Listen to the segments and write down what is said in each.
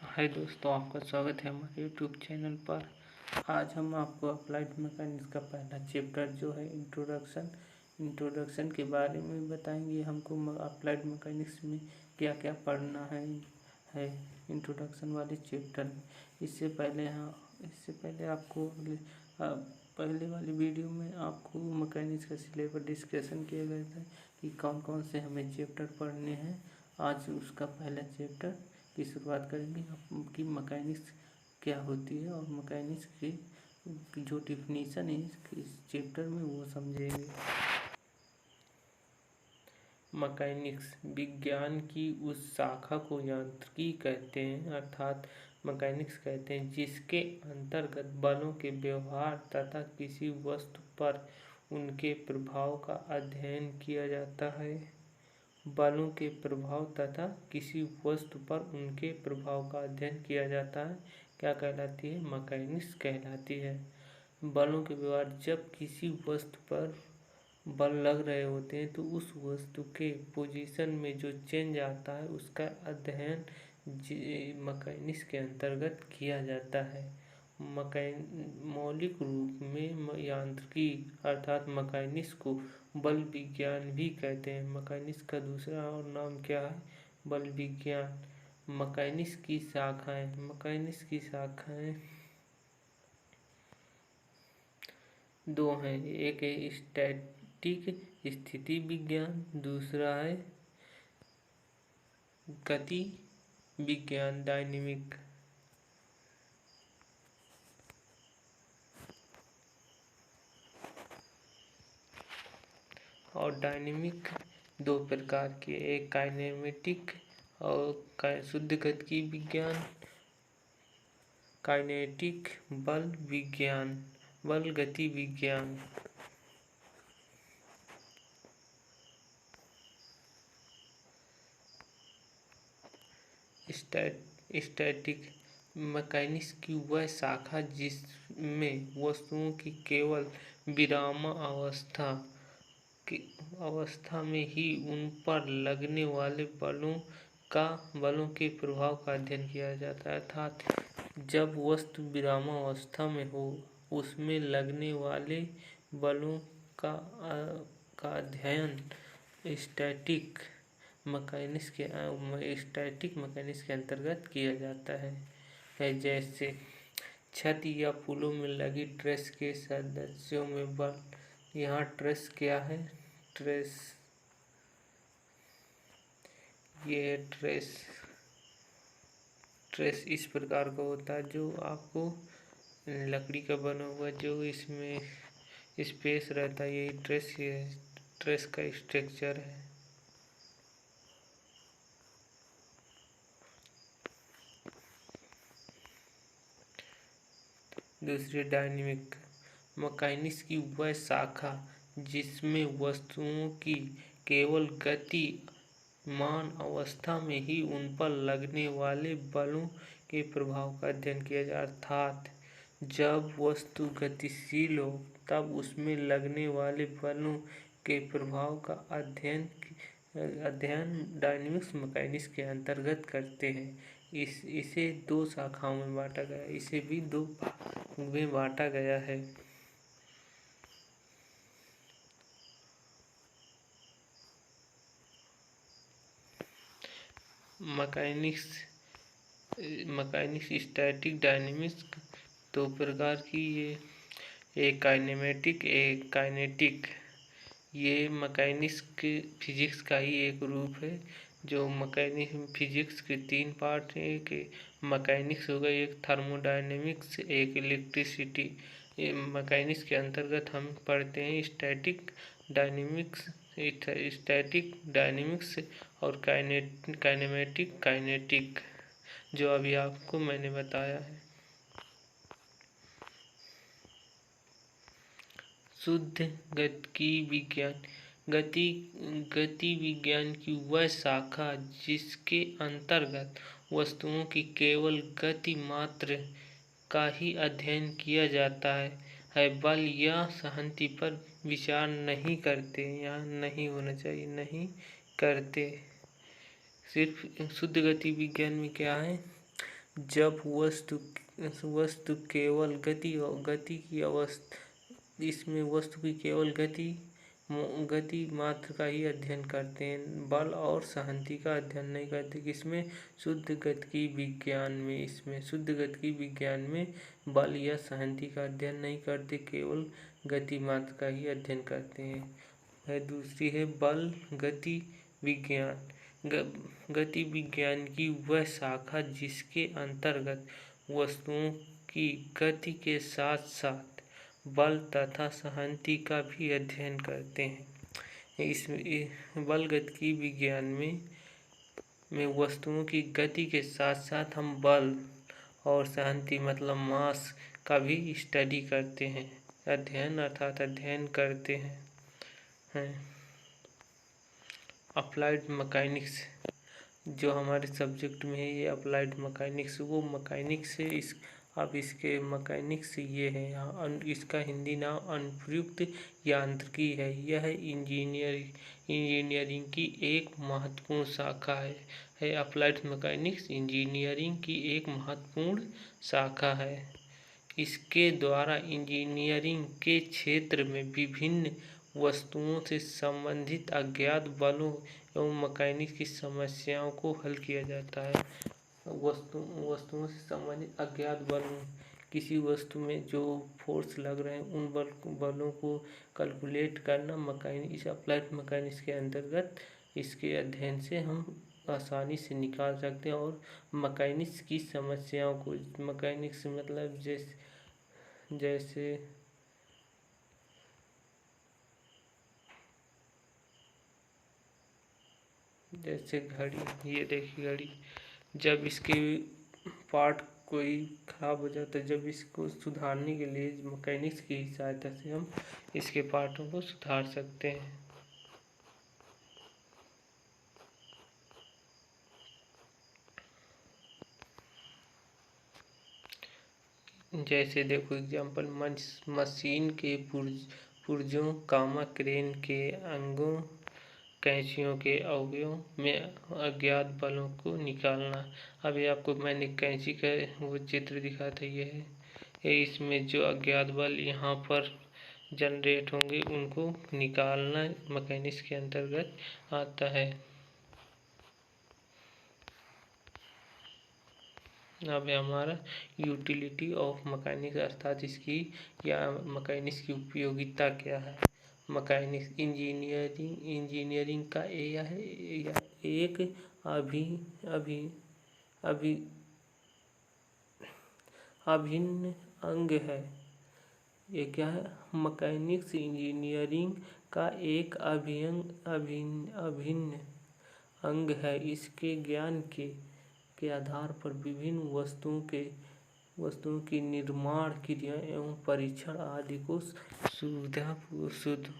हाय दोस्तों, आपका स्वागत है हमारे यूट्यूब चैनल पर। आज हम आपको अप्लाइड मैकेनिक्स का पहला चैप्टर जो है इंट्रोडक्शन के बारे में बताएंगे। हमको अप्लाइड मैकेनिक्स में क्या क्या पढ़ना है इंट्रोडक्शन वाले चैप्टर में। इससे पहले आपको पहले वाली वीडियो में आपको मैकेनिक्स का सिलेबस डिस्कशन किया गया था कि कौन कौन से हमें चैप्टर पढ़ने हैं। आज उसका पहला चैप्टर की शुरुआत करेंगे कि मैकेनिक्स क्या होती है और मैकेनिक्स की जो डिफिनीशन है इस चैप्टर में वो समझेंगे। मैकेनिक्स विज्ञान की उस शाखा को यांत्रिकी कहते हैं, अर्थात मैकेनिक्स कहते हैं, जिसके अंतर्गत बलों के व्यवहार तथा किसी वस्तु पर उनके प्रभाव का अध्ययन किया जाता है। बलों के प्रभाव तथा किसी वस्तु पर उनके प्रभाव का अध्ययन किया जाता है, क्या कहलाती है? मैकेनिक्स कहलाती है। बलों के व्यवहार, जब किसी वस्तु पर बल लग रहे होते हैं तो उस वस्तु के पोजीशन में जो चेंज आता है उसका अध्ययन मैकेनिक्स के अंतर्गत किया जाता है। मौलिक रूप में यांत्रिकी अर्थात मैकेनिक्स को बल विज्ञान भी कहते हैं। मैकेनिक्स का दूसरा और नाम क्या है? बल विज्ञान। मैकेनिक्स की शाखाएं दो हैं। एक है स्टैटिक स्थिति विज्ञान, दूसरा है गति विज्ञान डायनेमिक। और डायनेमिक दो प्रकार के, एक काइनेमेटिक और शुद्ध गति विज्ञान, काइनेटिक बल विज्ञान, बल गति विज्ञान। स्टैटिक मैकेनिक्स की वह शाखा जिसमें वस्तुओं की केवल अवस्था में ही उन पर लगने वाले बलों के प्रभाव का अध्ययन किया जाता है। अर्थात जब वस्तु विरामावस्था में हो उसमें लगने वाले बलों का अध्ययन स्टैटिक मैकेनिक्स के अंतर्गत किया जाता है। जैसे छत या पुलों में लगी ट्रेस के सदस्यों में बल। यहाँ ट्रेस क्या है? ये ट्रेस इस प्रकार का होता है जो आपको लकड़ी का बना हुआ जो इसमें स्पेस रहता है, यही ट्रेस का स्ट्रक्चर है। दूसरी डायनेमिक मैकेनिक्स की वह शाखा जिसमें वस्तुओं की केवल गतिमान अवस्था में ही उन पर लगने वाले बलों के प्रभाव का अध्ययन किया जाए। अर्थात जब वस्तु गतिशील हो तब उसमें लगने वाले बलों के प्रभाव का अध्ययन डायनेमिक्स मैकेनिक्स के अंतर्गत करते हैं। इसे दो शाखाओं में बांटा गया, इसे भी दो भाग में बांटा गया है। मैकेनिक्स स्टैटिक डायनेमिक्स दो प्रकार की, ये एक काइनेमेटिक एक काइनेटिक। ये मैकेनिक्स के फिजिक्स का ही एक रूप है। जो फिजिक्स के तीन पार्ट हैं कि मैकेनिक्स हो गई, एक थर्मोडायनेमिक्स, एक इलेक्ट्रिसिटी। मैकेनिक्स के अंतर्गत हम पढ़ते हैं स्टैटिक डायनेमिक्स और काइनेमेटिक जो अभी आपको मैंने बताया है। शुद्ध गति विज्ञान की वह शाखा जिसके अंतर्गत वस्तुओं की केवल गति मात्र का ही अध्ययन किया जाता है। बल या सहनति पर विचार नहीं करते, यहाँ नहीं होना चाहिए, नहीं करते। सिर्फ शुद्ध गति विज्ञान में क्या है? जब वस्तु केवल गति की अवस्था, इसमें वस्तु की केवल गति मात्र का ही अध्ययन करते हैं, बल और सहंति का अध्ययन नहीं करते। इसमें शुद्ध गतिकी विज्ञान में बल या सहंति का अध्ययन नहीं करते, केवल गति मात्र का ही अध्ययन करते हैं। दूसरी है बल गति विज्ञान। गति विज्ञान की वह शाखा जिसके अंतर्गत वस्तुओं की गति के साथ साथ बल तथा सहंति का भी अध्ययन करते हैं। इसमें बल गतिकी विज्ञान में वस्तुओं की गति के साथ साथ हम बल और सहंति मतलब मास का भी स्टडी करते हैं, अध्ययन करते हैं। अप्लाइड मैकेनिक्स जो हमारे सब्जेक्ट में है, ये अप्लाइड मैकेनिक्स, वो मैकेनिक्स है। इसके मैकेनिक्स ये है, इसका हिंदी नाम अनुप्रयुक्त यांत्रिकी है। यह इंजीनियरिंग की एक महत्वपूर्ण शाखा है। अप्लाइड मैकेनिक्स इंजीनियरिंग की एक महत्वपूर्ण शाखा है। इसके द्वारा इंजीनियरिंग के क्षेत्र में विभिन्न वस्तुओं से संबंधित अज्ञात बलों एवं मैकेनिक्स की समस्याओं को हल किया जाता है। वस्तुओं से संबंधित अज्ञात बलों, किसी वस्तु में जो फोर्स लग रहे हैं उन बलों को कैलकुलेट करना इस अप्लाइड मैकेनिक्स के अंतर्गत, इसके अध्ययन से हम आसानी से निकाल सकते हैं। और मैकेनिक्स की समस्याओं को, मैकेनिक्स मतलब जैसे घड़ी, ये देखिए घड़ी, जब इसके पार्ट कोई खराब हो जाता है, जब इसको सुधारने के लिए मैकेनिक्स की सहायता से हम इसके पार्टों को सुधार सकते हैं। जैसे देखो एग्जांपल, मशीन के पुर्जों, क्रेन के अंगों, कैंचियों के अवयवों में अज्ञात बलों को निकालना। अभी आपको मैंने कैंची का वो चित्र दिखा था, ये है। इसमें जो अज्ञात बल यहाँ पर जनरेट होंगे उनको निकालना मैकेनिक्स के अंतर्गत आता है। अब हमारा यूटिलिटी ऑफ मैकेनिक्स अर्थात इसकी या मैकेनिक्स की उपयोगिता क्या है। मैकेनिक्स इंजीनियरिंग का एक अभिन्न अंग है। ये क्या है? मैकेनिक्स इंजीनियरिंग का एक अभिन्न अंग है। इसके ज्ञान के आधार पर विभिन्न वस्तुओं की निर्माण क्रिया एवं परीक्षण आदि को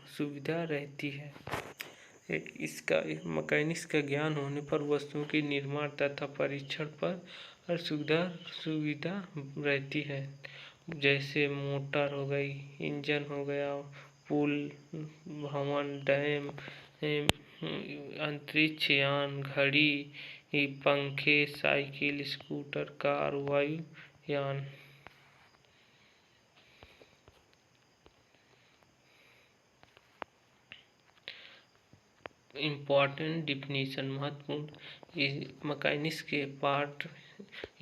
सुविधा रहती है। इसका मैकेनिक्स का ज्ञान होने पर वस्तुओं के निर्माण तथा परीक्षण पर सुविधा रहती है। जैसे मोटर हो गई, इंजन हो गया, पुल, भवन, डैम, अंतरिक्ष यान, घड़ी, पंखे, साइकिल, स्कूटर, कार, वायुयान। इम्पोर्टेंट डिफिनीशन, महत्वपूर्ण मैकेनिक्स के पार्ट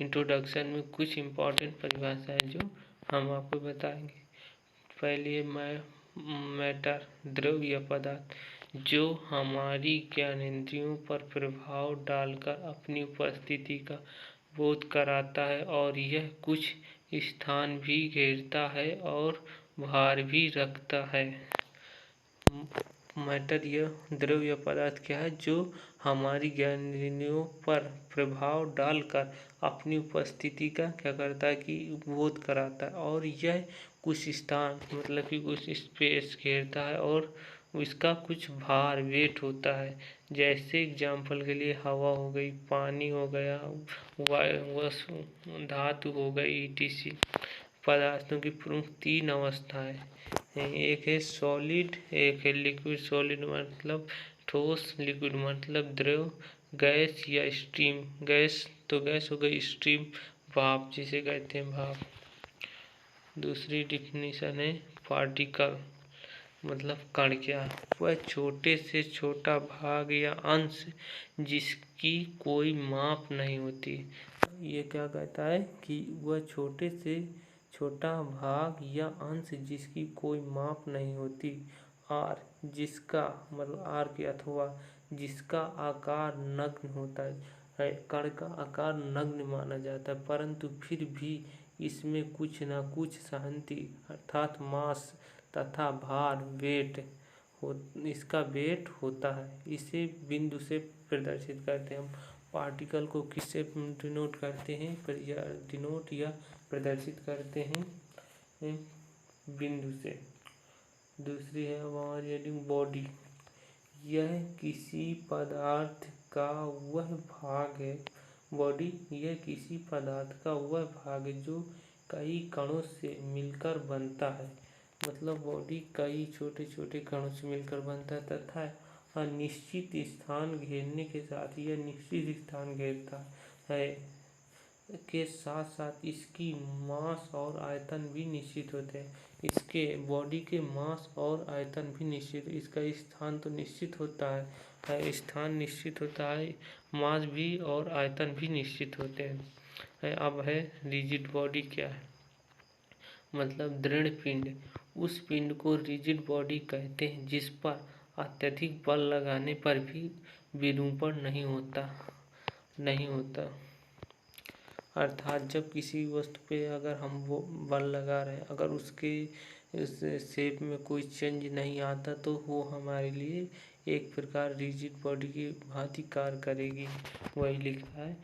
इंट्रोडक्शन में कुछ इम्पोर्टेंट परिभाषाएं जो हम आपको बताएंगे। पहले मैटर, द्रव या पदार्थ, जो हमारी ज्ञानेंद्रियों पर प्रभाव डालकर अपनी उपस्थिति का बोध कराता है और यह कुछ स्थान भी घेरता है और भार भी रखता है। मैटर या द्रव या पदार्थ क्या है? जो हमारी ज्ञानेंद्रियों पर प्रभाव डालकर अपनी उपस्थिति का क्या करता है कि बोध कराता है और यह कुछ स्थान मतलब कि कुछ स्पेस घेरता है और इसका कुछ भार, वेट होता है। जैसे एग्जाम्पल के लिए हवा हो गई, पानी हो गया, धातु हो गई, etc। पदार्थों की प्रमुख 3 अवस्थाएं, एक है सॉलिड, एक है लिक्विड। सॉलिड मतलब ठोस, लिक्विड मतलब द्रव, गैस या स्टीम। गैस तो गैस हो गई, स्टीम भाप जिसे कहते हैं भाप। दूसरी डिफिनीशन है पार्टिकल, मतलब कण क्या, वह छोटे से छोटा भाग या अंश जिसकी कोई माप नहीं होती। ये क्या कहता है कि वह छोटे से छोटा भाग या अंश जिसकी कोई माप नहीं होती, आर जिसका मतलब आर के अथवा जिसका आकार नग्न होता है। कण का आकार नग्न माना जाता है, परंतु फिर भी इसमें कुछ न कुछ सहंति अर्थात मास तथा भार वेट इसका वेट होता है। इसे बिंदु से प्रदर्शित करते हैं। हम पार्टिकल को किससे डिनोट करते हैं, डिनोट या प्रदर्शित करते हैं बिंदु से। दूसरी है हमारी बॉडी, यह किसी पदार्थ का वह भाग है। बॉडी यह किसी पदार्थ का वह भाग है जो कई कणों से मिलकर बनता है। मतलब बॉडी कई छोटे छोटे कणों से मिलकर बनता है तथा निश्चित स्थान घेरने के साथ यह निश्चित स्थान घेरता है के साथ साथ इसकी मास और आयतन भी निश्चित होते हैं। इसके बॉडी के मास और आयतन भी निश्चित, इसका स्थान तो निश्चित होता है, स्थान निश्चित होता है, मास भी और आयतन भी निश्चित होते हैं। अब है रिजिड बॉडी क्या है, मतलब दृढ़ पिंड। उस पिंड को रिजिड बॉडी कहते हैं जिस पर अत्यधिक बल लगाने पर भी विरूपण नहीं होता। अर्थात जब किसी वस्तु पे अगर हम वो बल लगा रहे हैं, अगर उसके शेप में कोई चेंज नहीं आता तो वो हमारे लिए एक प्रकार रिजिड बॉडी की भांति कार्य करेगी। वही लिखा है,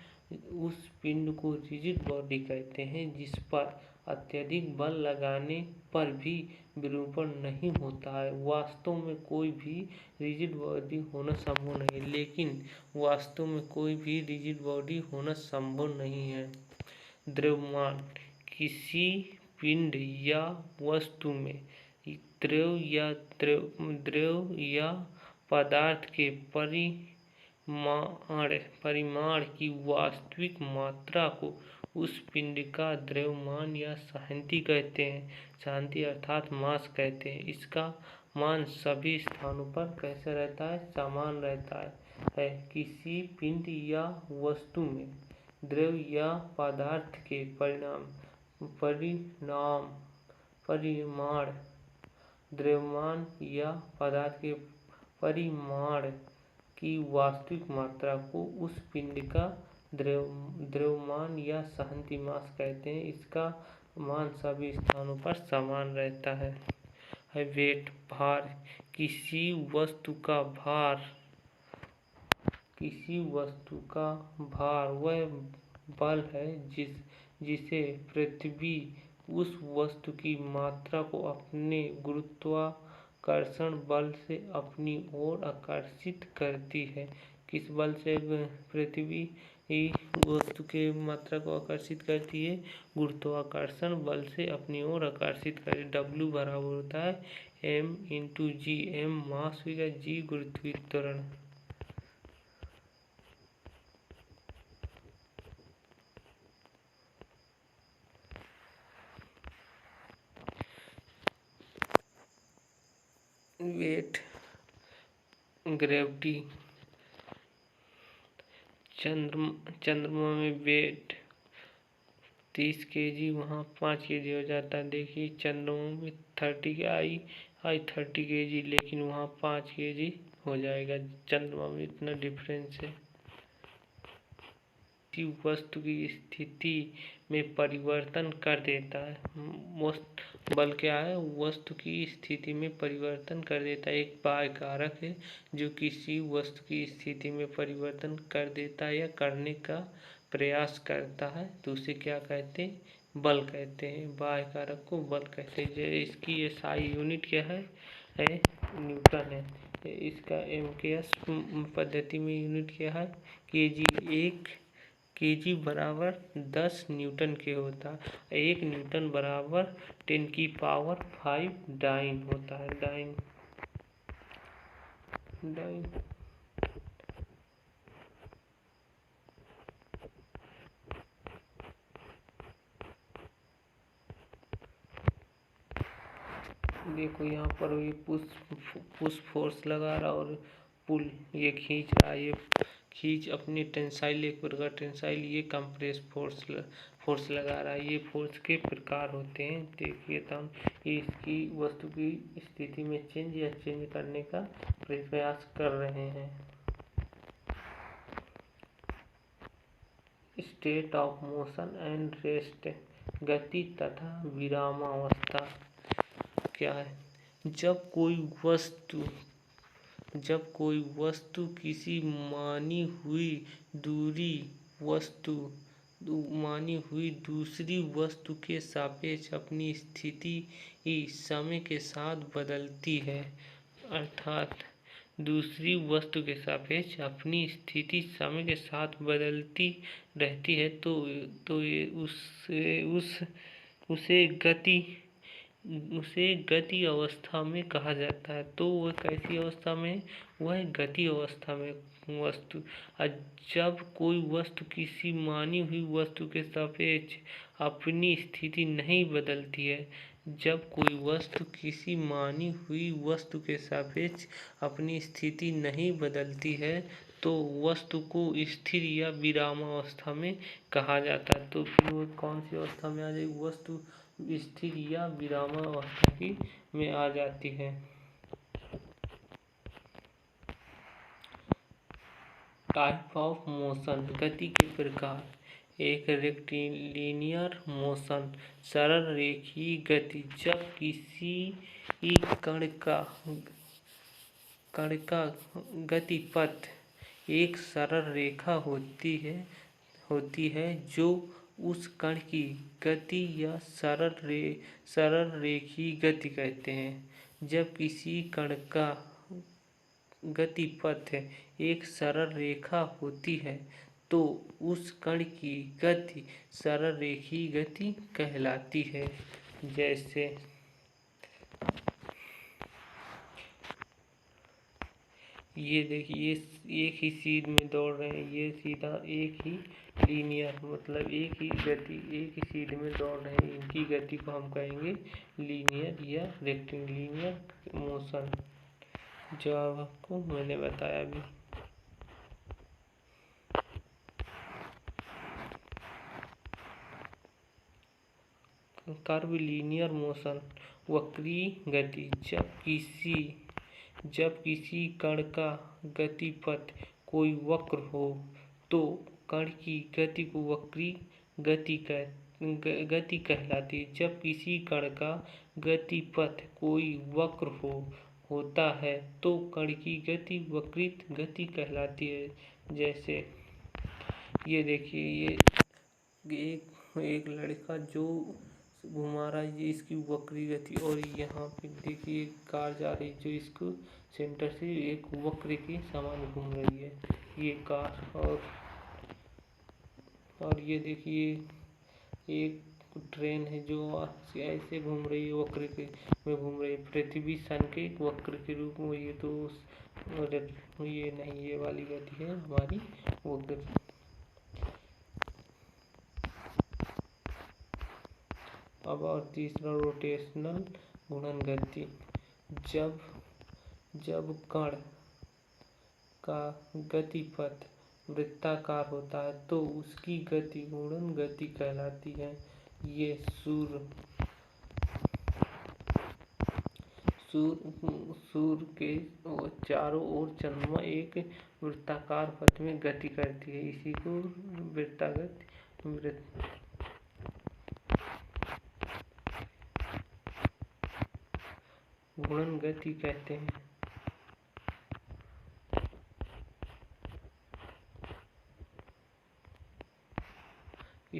उस पिंड को रिजिड बॉडी कहते हैं जिस पर अत्यधिक बल लगाने पर भी विरूपण नहीं होता है। वास्तव में कोई भी रिजिड बॉडी होना संभव नहीं है, लेकिन वास्तव में कोई भी रिजिड बॉडी होना संभव नहीं है। द्रव्यमान, किसी पिंड या वस्तु में द्रव या पदार्थ के परिमाण की वास्तविक मात्रा को उस पिंड का द्रव्यमान या सहंति कहते हैं। सहंति अर्थात मास कहते हैं। इसका मान सभी स्थानों पर कैसा रहता है, समान रहता है। किसी पिंड या वस्तु में द्रव या पदार्थ के परिमाण द्रव्यमान या पदार्थ के परिमाण की वास्तविक मात्रा को उस पिंड का द्रव्यमान या सहंति मास कहते हैं। इसका मान सभी स्थानों पर समान रहता है। वेट, भार, किसी वस्तु का भार वह बल है जिसे पृथ्वी उस वस्तु की मात्रा को अपने गुरुत्वाकर्षण बल से अपनी ओर आकर्षित करती है। किस बल से पृथ्वी वस्तु के मात्रा को आकर्षित करती है, गुरुत्वाकर्षण बल से अपनी ओर आकर्षित करे। W बराबर होता है m×g, m मास होगा, g गुरुत्वाकर्षण। वेट, ग्रेविटी, चंद्रमा में वेट 30 kg, वहाँ 5 kg हो जाता है। देखिए चंद्रमा में 30 kg, लेकिन वहाँ 5 kg हो जाएगा। चंद्रमा में इतना डिफरेंस है। किसी वस्तु की स्थिति में परिवर्तन कर देता है। बल क्या है, वस्तु की स्थिति में परिवर्तन कर देता है। एक बाह्य कारक है जो किसी वस्तु की स्थिति में परिवर्तन कर देता है या करने का प्रयास करता है, तो उसे क्या कहते हैं, बल कहते हैं। बाह्य कारक को बल कहते हैं। इसकी SI यूनिट क्या है, न्यूटन है। इसका MKS पद्धति में यूनिट क्या है, kg। 1 kg बराबर 10 न्यूटन के होता है। 1 न्यूटन बराबर 10⁵ डाइन होता है। डाइन देखो यहाँ पर ये पुश फोर्स लगा रहा और पुल ये खींच रहा है। ये खींच अपनी टेंसाइल, एक प्रकार टेंसाइल, ये कंप्रेस फोर्स लगा रहा है। ये फोर्स के प्रकार होते हैं। देखिए तो हम इसकी वस्तु की स्थिति में चेंज या चेंज करने का प्रयास कर रहे हैं। State of motion and rest, गति तथा विरामावस्था क्या है? जब कोई वस्तु किसी मानी हुई दूसरी वस्तु के सापेक्ष अपनी स्थिति समय के साथ बदलती है, अर्थात दूसरी वस्तु के सापेक्ष अपनी स्थिति समय के साथ बदलती रहती है, तो ये उसे गति अवस्था में कहा जाता है। तो वह कैसी अवस्था में? वह गति अवस्था में वस्तु। जब कोई वस्तु किसी मानी हुई वस्तु के सापेक्ष अपनी स्थिति नहीं बदलती है, जब कोई वस्तु किसी मानी हुई वस्तु के सापेक्ष अपनी स्थिति नहीं बदलती है, तो वस्तु को स्थिर या विरामावस्था में कहा जाता है। तो फिर वो कौन सी अवस्था में आ जाएगी? वस्तु स्थिर या विरामावस्था की में आ जाती है। टाइप ऑफ मोशन, गति के प्रकार। एक रेक्टिलिनियर मोशन, सरल रेखीय गति। जब किसी कण का गतिपथ एक सरल रेखा होती है जो उस कण की गति या सरल रेखीय गति कहते हैं। जब किसी कण का गतिपथ एक सरल रेखा होती है, तो उस कण की गति सरल रेखीय गति कहलाती है। जैसे ये देखिए, एक ही सीध में दौड़ रहे हैं, ये सीधा एक ही लीनियर, मतलब एक ही गति, एक ही सीध में दौड़ रहे हैं। इनकी गति को हम कहेंगे लीनियर या रेक्टिलिनियर मोशन, जो आपको मैंने बताया अभी। कर्वीलिनियर मोशन, वक्रीय गति। जब किसी कण का गतिपथ कोई वक्र हो, तो कण की गति को वक्रीय गति कहलाती है। जब किसी कण का गतिपथ कोई वक्र होता है, तो कण की गति वक्रित गति कहलाती है। जैसे ये देखिए, ये एक लड़का जो घुमा रहा है, ये इसकी वक्री गति। और यहाँ पे देखिए कार जा रही है, जो इसको सेंटर से एक वक्र के समान घूम रही है, ये कार। और ये देखिए एक ट्रेन है जो ऐसे घूम रही है, वक्र के में घूम रही है। पृथ्वी सन के एक वक्र के रूप में। ये तो ये नहीं, ये वाली गति है हमारी वक्र। अब और तीसरा रोटेशनल घूर्णन गति। जब कण का गतिपथ वृत्ताकार होता है, तो उसकी गति घूर्णन गति कहलाती है। ये सूर्य के चारों ओर चंद्रमा एक वृत्ताकार पथ में गति करती है। इसी को घूर्णन गति कहते हैं।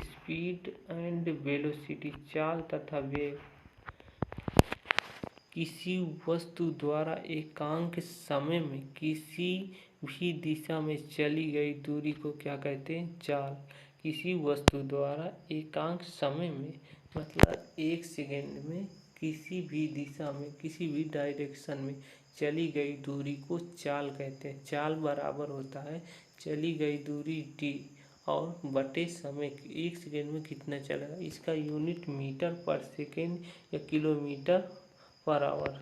स्पीड एंड वेलोसिटी, चाल तथा वेग। किसी वस्तु द्वारा एकांक समय में किसी भी दिशा में चली गई दूरी को क्या कहते हैं? चाल। किसी वस्तु द्वारा एकांक समय में, मतलब 1 सेकेंड में किसी भी दिशा में, किसी भी डायरेक्शन में चली गई दूरी को चाल कहते हैं। चाल बराबर होता है चली गई दूरी d और बटे समय। 1 सेकेंड में कितना चलेगा, इसका यूनिट मीटर पर सेकेंड या किलोमीटर पर आवर।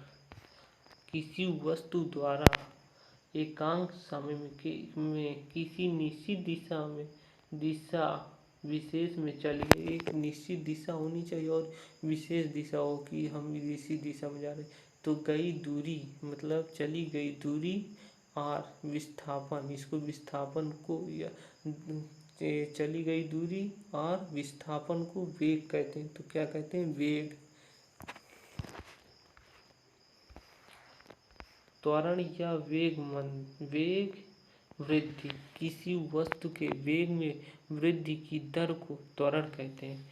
किसी वस्तु द्वारा एकांक समय में किसी निश्चित दिशा विशेष में चली गई। एक निश्चित दिशा होनी चाहिए और विशेष दिशा हो कि हम इसी दिशा में जा रहे। तो गई दूरी मतलब चली गई दूरी और विस्थापन, इसको विस्थापन को या चली गई दूरी और विस्थापन को वेग कहते हैं। तो क्या कहते हैं? वेग। त्वरण या वेग वृद्धि। किसी वस्तु के वेग में वृद्धि की दर को त्वरण कहते हैं।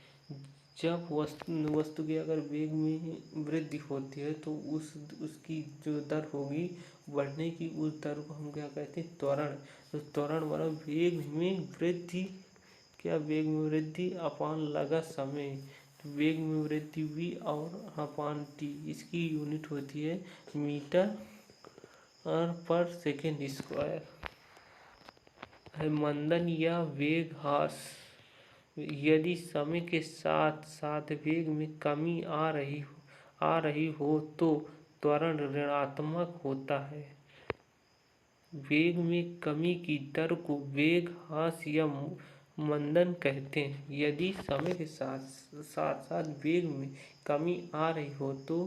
जब वस्तु के अगर वेग में वृद्धि होती है तो उसकी जो दर होगी बढ़ने की, उस दर को हम क्या कहते हैं? त्वरण। तो त्वरण वाला वेग में वृद्धि, क्या वेग में वृद्धि अपान लगा समय। तो वेग में वृद्धि v और अपान t, इसकी यूनिट होती है मीटर और पर सेकेंड स्क्वायर। है मंदन या वेग ह्रास। यदि समय के साथ साथ वेग में कमी आ रही हो तो त्वरण ऋणात्मक होता है। वेग में कमी की दर को वेग ह्रास या मंदन कहते हैं। यदि समय के साथ साथ वेग में कमी आ रही हो तो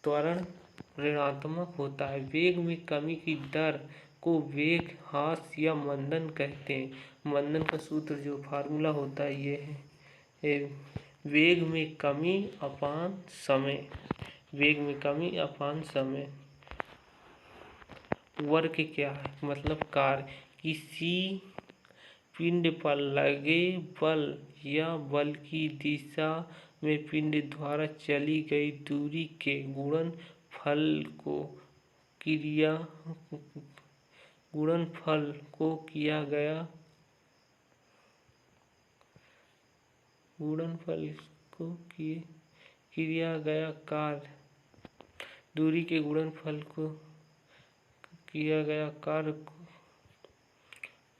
त्वरण ऋणात्मक होता है। वेग में कमी की दर को वेग ह्रास या मंदन कहते हैं। मंदन का सूत्र जो फार्मूला होता है ये है वेग में कमी अपान समय। वेग में कमी अपान समय। वर्क क्या है? मतलब कार्य। किसी पिंड पर लगे बल या बल की दिशा में पिंड द्वारा चली गई दूरी के गुणनफल को किया गया कार्य, दूरी के गुणनफल को किया गया कार्य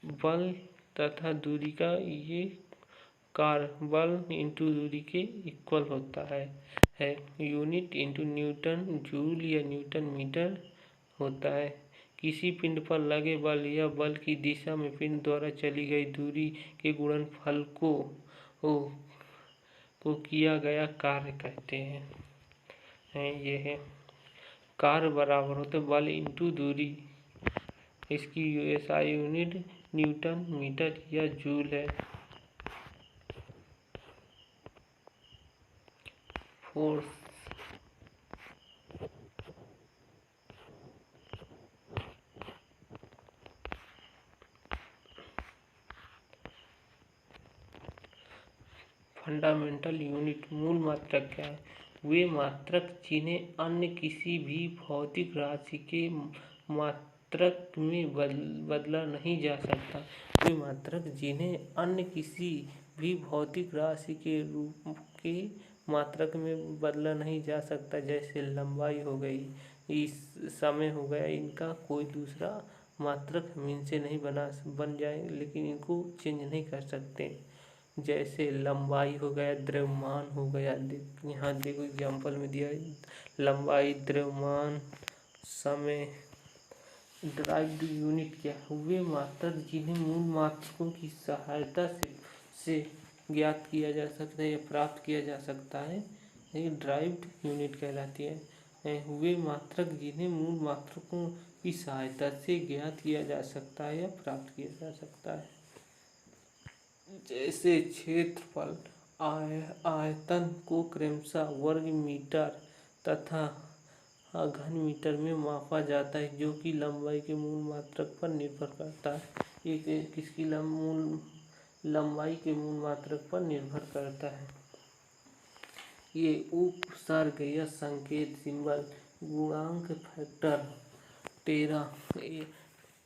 बल तथा दूरी का ये कार्य बल इंटू दूरी के इक्वल होता है। यूनिट इंटू न्यूटन जूल या न्यूटन मीटर होता है। किसी पिंड पर लगे बल या बल की दिशा में पिंड द्वारा चली गई दूरी के गुणनफल को किया गया कार्य कहते हैं। ये है कार्य बराबर होते बल इंटू दूरी। इसकी SI यूनिट न्यूटन मीटर या जूल है। फोर्स। Fundamental unit. मूल मात्रक क्या है? वे मात्रक जिन्हें अन्य किसी भी भौतिक राशि के मात्रक में बदला नहीं जा सकता। वे मात्रक जिन्हें अन्य किसी भी भौतिक राशि के रूप के मात्रक में बदला नहीं जा सकता, जैसे लंबाई हो गई, इस समय हो गया, इनका कोई दूसरा मात्रक हम इनसे नहीं बन जाए, लेकिन इनको चेंज नहीं कर सकते। जैसे लंबाई हो गया, द्रव्यमान हो गया। यहाँ देखो एग्जाम्पल में दिया है लंबाई, द्रव्यमान, समय। ड्राइव्ड यूनिट क्या है? वे मात्रक जिन्हें मूल मात्रकों की सहायता से ज्ञात किया जा सकता है या प्राप्त किया जा सकता है, ये ड्राइव्ड यूनिट कहलाती है। वे मात्रक जिन्हें मूल मात्रकों की सहायता से ज्ञात किया जा सकता है या प्राप्त किया जा सकता है। जैसे क्षेत्रफल, आयतन को क्रमशः वर्ग मीटर तथा घन मीटर में मापा जाता है, जो कि लंबाई के मूल मात्रक पर निर्भर करता है। ये किसकी लंबाई के मूल मात्रक पर निर्भर करता है। ये उपसर्ग या संकेत सिंबल गुणांक फैक्टर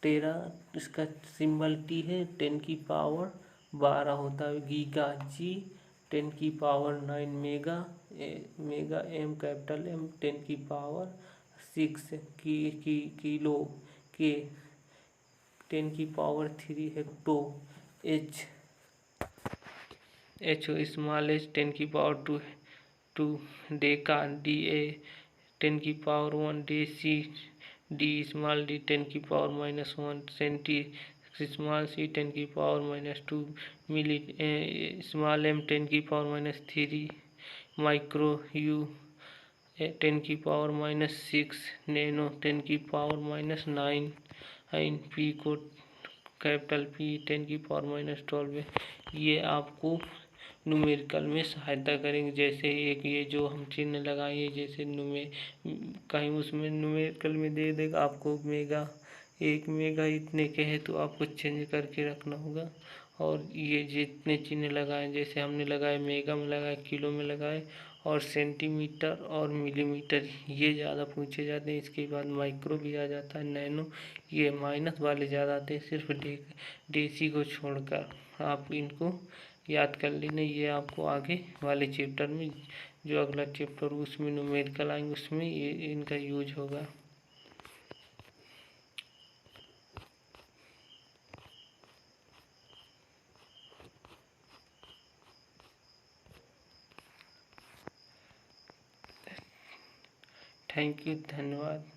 टेरा इसका सिंबल T है, 10 की पावर 12 होता है। गीगा G 10 की power 9, mega M capital M 10 की पावर 6 किलो के 10 की power 3 hecto H small h 10 की power 2 deca DA 10⁻⁻1 deci d small d 10⁻⁻1 centi small c 10⁻⁻2 milli small m 10⁻⁻3 micro u 10⁻⁻6 nano 10⁻⁻9 pico capital P 10⁻⁻12 ये आपको numerical में सहायता करेंगे। जैसे एक ये जो हम चिन्ह लगाए, जैसे कहीं उसमें न्यूमेरिकल में दे देगा आपको मेगा, 1 मेगा इतने के हैं तो आपको चेंज करके रखना होगा। और ये जितने चिन्ह लगाए, जैसे हमने लगाए मेगा में लगाए, किलो में लगाए और सेंटीमीटर और मिलीमीटर, ये ज़्यादा पूछे जाते हैं। इसके बाद माइक्रो भी आ जाता है, नैनो, ये माइनस वाले ज़्यादा आते हैं, सिर्फ डेसी को छोड़कर। आप इनको याद कर लेना, ये आपको आगे वाले चैप्टर में, जो अगला चैप्टर उसमें न्यूमेरिकल आएंगे उसमें ये इनका यूज होगा। थैंक यू, धन्यवाद।